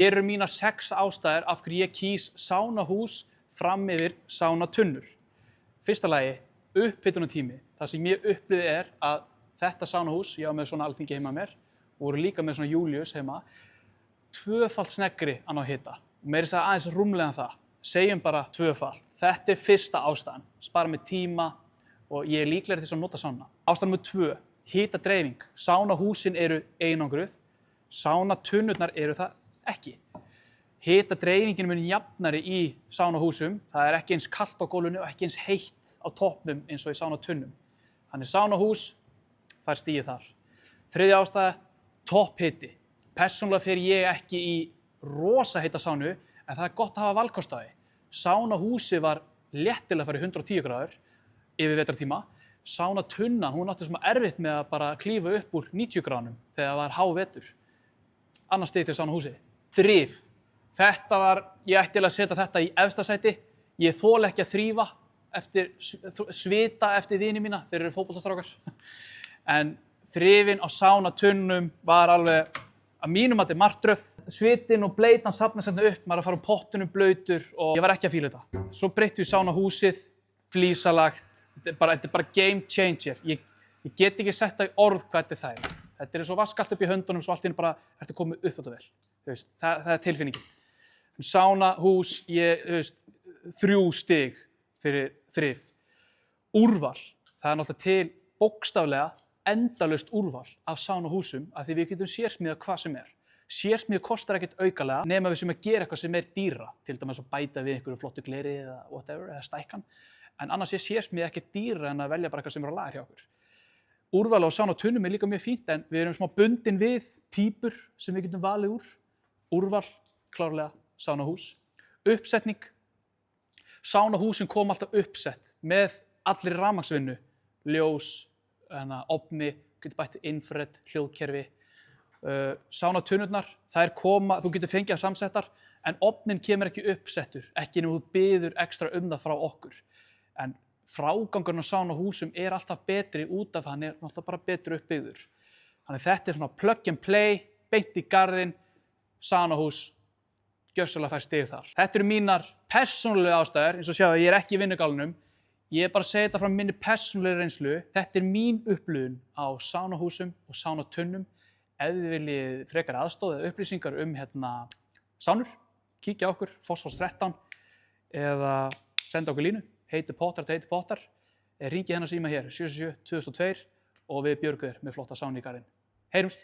Hér eru mínar 6 ástæður af hverju ég kýs sánahús fram yfir sánatunnur. Fyrsta lagi, upphitunatími. Það sem ég upplifði að þetta sánahús, ég á með svona alþingi heima mér, og voru líka með svona Júlíus heima, tvöfalt sneggri að ná hita. Meira að segja aðeins rúmlega það. Segjum bara tvöfalt. Þetta fyrsta ástæðan. Spara mig tíma og ég líklegri til að nota sána. Ástæðan nummer 2, hitadreifing. Sánahúsin eru einangruð, sánatunnurnar eru það ekki. Hitadreifingin mun jafnari í sánahúsum. Það ekki eins kalt á gólfinu og ekki eins heitt á toppnum eins og í sánatunnum. Þannig sánahús fær stigið þar. Þriðja ástæða, topphiti. Persónulega fer ég ekki í rosa heita sánu, en það gott að hafa valkost á því. Sánahúsið var léttilega að fara í 110 gráður yfir vetrartíma. Sánatunnan, hún átti svona erfitt með að bara klífa upp úr 90 gráðunum þegar það var hávetur. Annars stig til sánahúsið. Þrif. Þetta var, ég ætti að setja þetta í efsta sæti. Ég þoli ekki að þrífa eftir, svita eftir vini mína, þeir eru fótboltastrákar. En þrifin á sánatunnum var alveg að mínum að þetta martröð. Svitin og bleytan safnast hérna upp, maður að fara pottunum blautur og ég var ekki að fíla þetta. Svo breyttum við sánahúsið, flísalagt. Þetta er bara game changer. Ég get ekki sett það í orð hvað þetta er þægilegt. Þetta er eins og vask allt upp í höndunum svo allt í einu bara ertu komið upp þetta vel. Það er tilfinningin. Sánahús, 3 stig fyrir þrif. Úrval. Það er náttúrulega til bókstaflega endalaust úrval af sánahúsum af því við getum sérsmíðað hvað sem er. Sérsmíði kostar ekkert aukalega nema við sem að gera eitthvað sem er dýra, til dæmis að bæta við einhverju flottu gleri eða whatever, eða stækkan. En annars er sérsmíði ekkert dýra en að velja bara eitthvað sem er á lager hjá okkur. Úrval á sánatunnum er líka mjög fínt en við erum smá bundin við týpur sem við getum valið úr. Úrval, klárlega, sánahús. Uppsetning. Sánahúsin kom alltaf uppsett með allri rafmagnsvinnu. Ljós, ofni, getur bætt infrared, hljóðkerfi. Sánatunnurnar, þær koma, þú getur fengið að samsettar, en ofnin kemur ekki uppsettur, ekki nema þú biður ekstra það frá okkur. En frágangurinn á sánahúsum er alltaf betri út af hann er náttúrulega bara betur uppbyggður. Þannig þetta er svona plug and play, beint í garðinn, sánahús, gjörsamlega fær stig þar. Þetta eru mínar persónulegu ástæður, eins og sjáðu, ég er ekki í vinnugalnum. Ég er bara að segja þetta frá minni persónulegu reynslu. Þetta er mín upplifun á sánahúsum og sánatunnum. Ef þið viljið frekar aðstoð eða upplýsingar sánur, kíkja á okkur, Fossvogs 13, eða senda okkur línu, heiti Pottar, ringi hennar síma hér, 77 2002 og við björgum þér með flotta sánu í garðinn. Heyrumst!